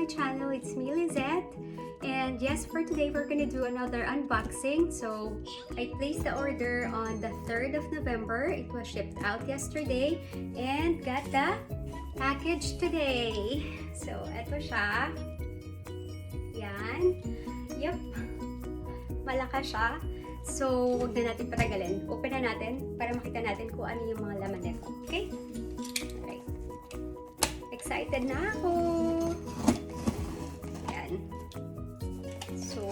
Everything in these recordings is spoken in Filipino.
channel. It's me, Lizette. And yes, for today, we're gonna do another unboxing. So, I placed the order on the 3rd of November. It was shipped out yesterday and got the package today. So, eto siya. Yan. Yup. Malakas siya. So, huwag na natin patagalin. Open na natin para makita natin kung ano yung mga laman nito. Okay? Alright. Excited na ako! Yan. So,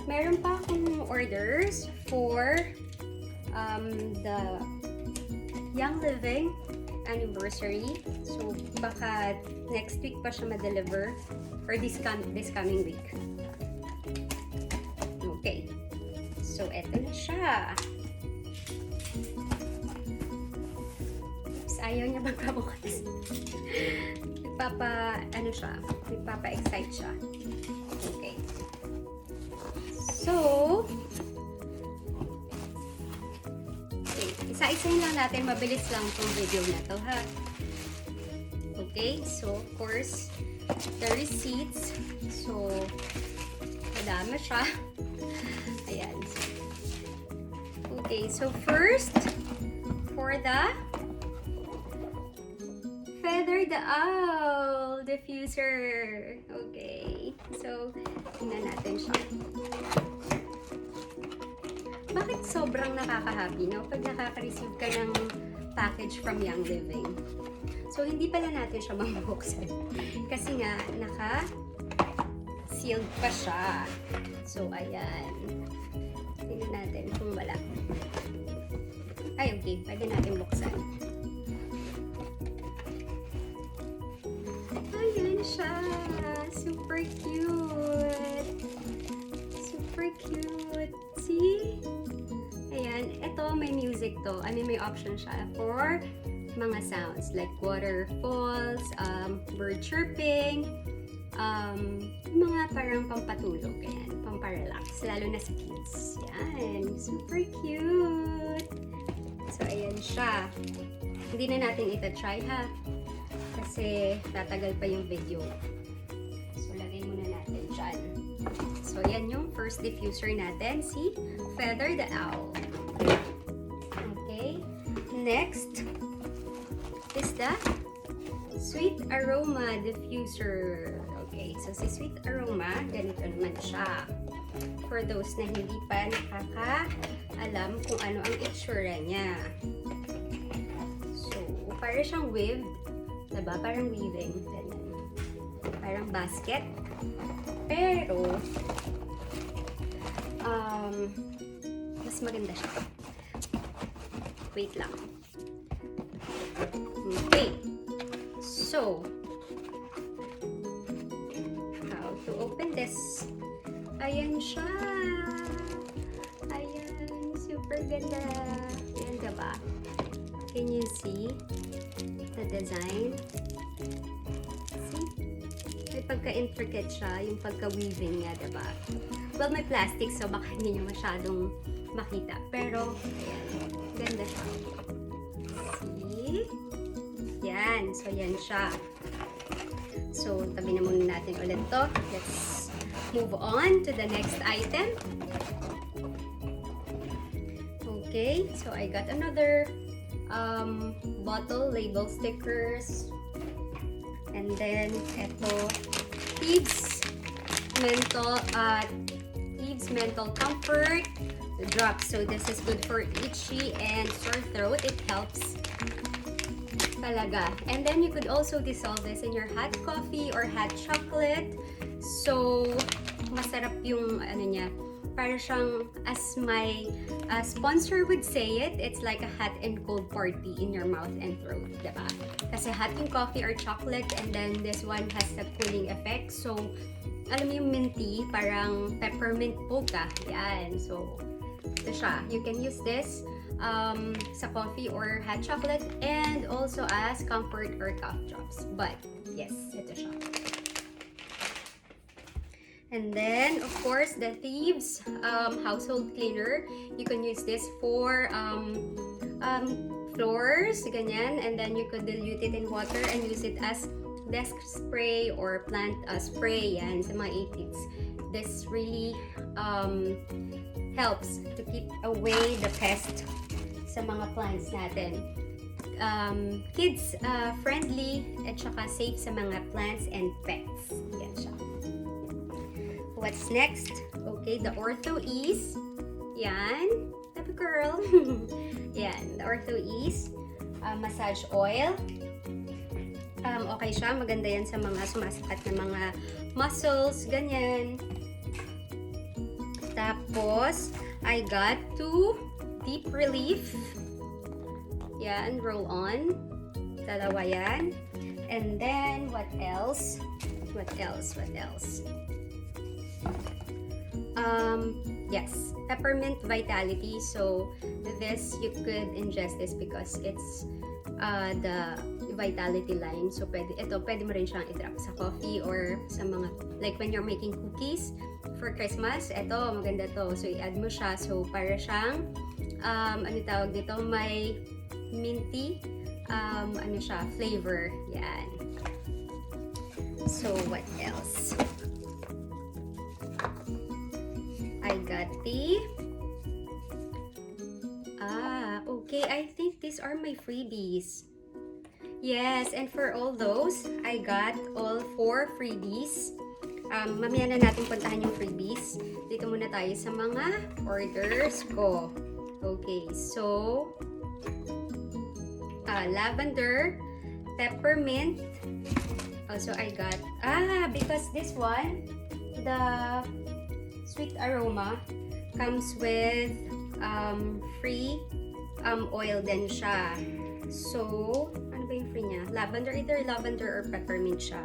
meron pa akong orders for the Young Living anniversary. So, baka next week pa siya ma-deliver or this coming week. Okay. So, eto na siya. Oops, ayaw niya magpabukas. Nagpapa-excite siya. Okay. So, okay. Isa-isahin lang natin. Mabilis lang itong video na to, ha? Okay. So, of course, the receipts. So, madami siya. Ayan. Okay, so first, for the Feather the Owl diffuser. Okay, so tingnan natin siya. Bakit sobrang nakaka-happy, no? Pag nakaka-receive ka ng package from Young Living. So, hindi pala natin siya mabuksan. Kasi nga, naka-sealed pa siya. So, ayan. Tingnan natin kung wala. Ay, okay. Pwede natin buksan. Ayan siya. Super cute. Super cute. See? Ayan. Ito, may music to. May option siya for mga sounds like waterfalls, bird chirping, mga parang pampatulog, ayan, pamparelax, lalo na sa kids. Yan, super cute. So, ayan siya. Hindi na natin ita-try, ha? Kasi tatagal pa yung video. So, lagay muna natin dyan. So, ayan yung first diffuser natin, si Feather the Owl. Okay. Next is the Sweet Aroma diffuser. Okay, so si Sweet Aroma, ganito naman siya. For those na hindi pa nakaka-alam kung ano ang itsura niya. So, para siyang weave, diba? Parang weaving. Ganyan. Parang basket. Pero, mas maganda siya. Wait lang. Okay. So, how to open this? Ayan siya. Ayan. Super ganda. Ayan, diba? Can you see the design? See? May pagka-intricate siya. Yung pagka-weaving niya, diba? Well, may plastic, so baka hindi niyo masyadong makita. Pero, ayan. Ganda siya. See? Yan. So, yan siya. So, tabi na muna natin ulit to. Let's move on to the next item. Okay. So, I got another bottle label stickers. And then, eto, Thieves Mental Comfort drops. So, this is good for itchy and sore throat. It helps talaga. And then you could also dissolve this in your hot coffee or hot chocolate. So, masarap yung ano niya. Para siyang, as my sponsor would say it, it's like a hot and cold party in your mouth and throat, diba? Kasi hot yung coffee or chocolate, and then this one has a cooling effect. So, alam mo yung minty, parang peppermint polka. Yan. So, ito siya. You can use this sa coffee or hot chocolate, and also as comfort or cough drops. But, yes, ito siya. And then, of course, the Thieves household cleaner. You can use this for floors, ganyan. And then you could dilute it in water and use it as desk spray or plant spray yan sa mga aphids. This really helps to keep away the pest sa mga plants natin. Kids friendly at saka safe sa mga plants and pets. Yan siya. What's next? Okay, the Ortho Ease. Yan. Type girl. Yan, the Ortho Ease. Massage oil. Okay siya. Maganda yan sa mga sumasakit na mga muscles. Ganyan. Tapos, I got 2 deep relief. Yan, roll on. Dalawa yan. And then, what else? What else? Yes, peppermint vitality. So, this, you could ingest this because it's the vitality line. So, pwede mo rin siyang i-drop sa coffee or sa mga, like when you're making cookies for Christmas. Ito, maganda to. So, i-add mo siya. So, para siyang, ano tawag dito, may minty, ano siya, flavor. Yan. So, what else? I got the, okay, I think these are my freebies. Yes, and for all those, I got all 4 freebies. Mamaya na natin puntahan yung freebies. Dito muna tayo sa mga orders ko. Okay, so, lavender, peppermint. Also, I got, because this one, the sweet aroma comes with free oil din siya. So, ano ba yung free niya? Lavender, either lavender or peppermint siya.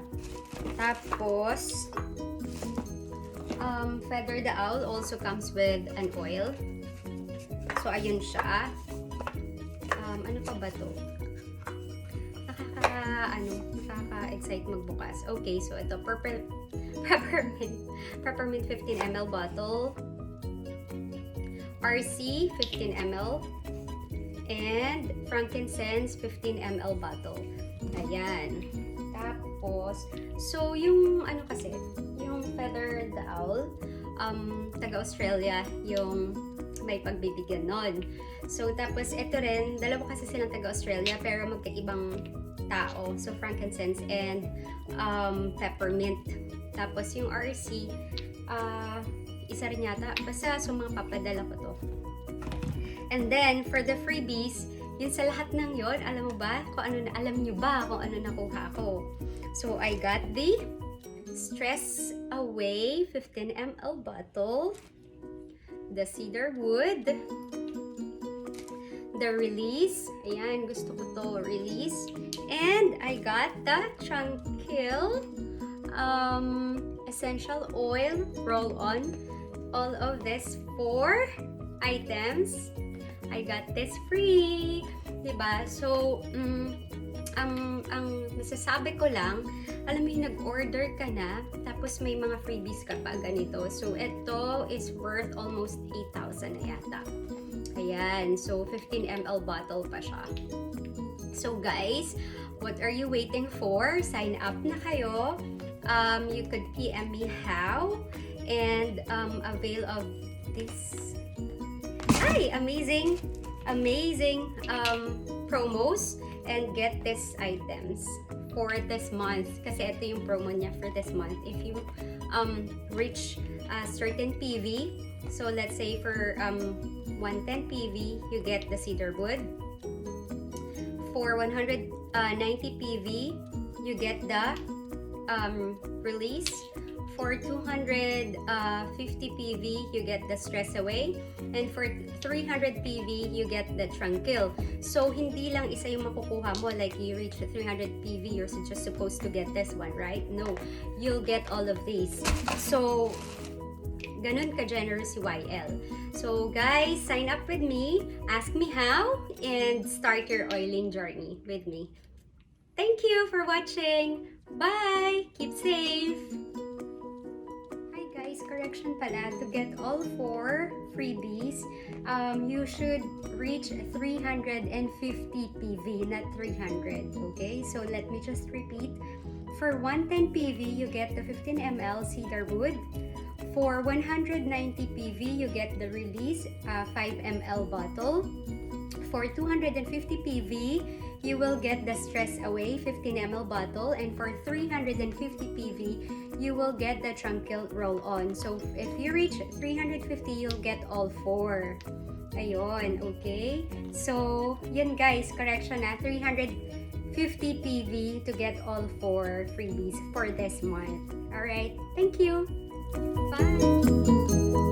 Tapos, Feather the Owl also comes with an oil. So, ayun siya. Ano pa ba to? Nakaka-excite magbukas. Okay, so ito, peppermint 15 ml bottle, RC 15 ml, and frankincense 15 ml bottle. Ayan. Tapos, so yung ano kasi, yung Feather the Owl, taga-Australia yung may pagbibigyan nun. So, tapos ito rin, dalawa kasi silang taga-Australia pero magkaibang tao. So, frankincense and peppermint. Tapos yung RC, isa rin yata. Basta, so mga papadala ko to. And then, for the freebies, yun sa lahat ng yon, alam mo ba? Alam nyo ba kung ano nakuha ko? So, I got the Stress Away 15 ml bottle, the cedar wood, the release, ayan, gusto ko to, release, and I got the Tranquil essential oil roll-on. All of this 4 items, I got this free, diba? So, ang masasabi ko lang, alam mo yung nag-order ka na, tapos may mga freebies ka pa ganito. So, ito is worth almost 8,000 na yata. Ayan. So, 15 ml bottle pa siya. So, guys, what are you waiting for? Sign up na kayo. You could PM me how and avail of this amazing promos and get these items for this month. Kasi ito yung promo niya for this month. If you reach a certain PV, so let's say for 110 PV, you get the cedar wood. For 190 PV, you get the release. For 250 PV, you get the Stress Away. And for 300 PV, you get the Tranquil. So, hindi lang isa yung makukuha mo. Like, you reach the 300 PV, you're just supposed to get this one, right? No. You'll get all of these. So, ganun ka-generous si YL. So, guys, sign up with me, ask me how, and start your oiling journey with me. Thank you for watching. Bye! Keep safe! Hi guys, correction pala. To get all 4 freebies, you should reach 350 PV, not 300. Okay? So, let me just repeat. For 110 PV, you get the 15 ml cedar wood. For 190 PV, you get the release 5 ml bottle. For 250 PV, you will get the Stress Away 15 ml bottle. And for 350 PV, you will get the Tranquil Roll-On. So if you reach 350, you'll get all 4. Ayun, okay? So, yun guys, correction na, 350 PV to get all 4 freebies for this month. Alright, thank you! Bye!